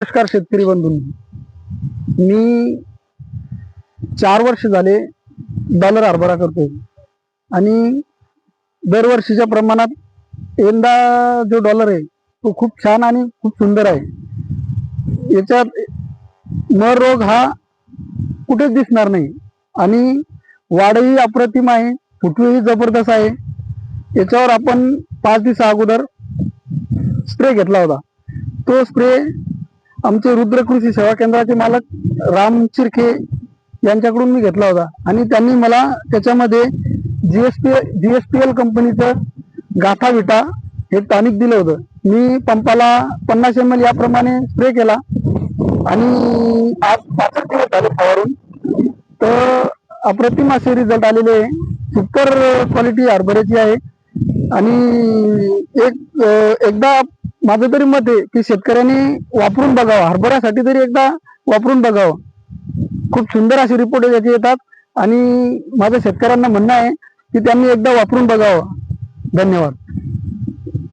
नमस्कार शेतकरी बंधूंनो, मी 4 वर्ष झाले डॉलर हरभरा करतोय आणि दरवर्षीच्या प्रमाणात यंदा जो डॉलर आहे तो खूप छान आणि खूप सुंदर आहे। याच्यात मर रोग हा कुठेच दिसणार नाही आणि वाढही अप्रतिम आहे, फुटवेही जबरदस्त आहे। याच्यावर आपण 5 दिवसा अगोदर स्प्रे घेतला होता। तो स्प्रे आमचे रुद्र कृषी सेवा केंद्राचे मालक राम चिरके यांच्याकडून मी घेतला होता आणि त्यांनी मला त्याच्यामध्ये जीएसपीएल कंपनीचं गाथा विटा हे टॉनिक दिलं होतं। मी पंपाला 50 ml याप्रमाणे स्प्रे केला आणि आज 65 दिवस झाले फवारून, तर अप्रतिम असे रिझल्ट आलेले आहे। सुपर क्वालिटी हरभऱ्याची आहे आणि एकदा माझं तरी मत आहे की शेतकऱ्यांनी वापरून बघावं, हरभऱ्यासाठी तरी एकदा वापरून बघावं। खूप सुंदर असे रिपोर्ट याचे येतात आणि माझं शेतकऱ्यांना म्हणणं आहे की त्यांनी एकदा वापरून बघावं। धन्यवाद।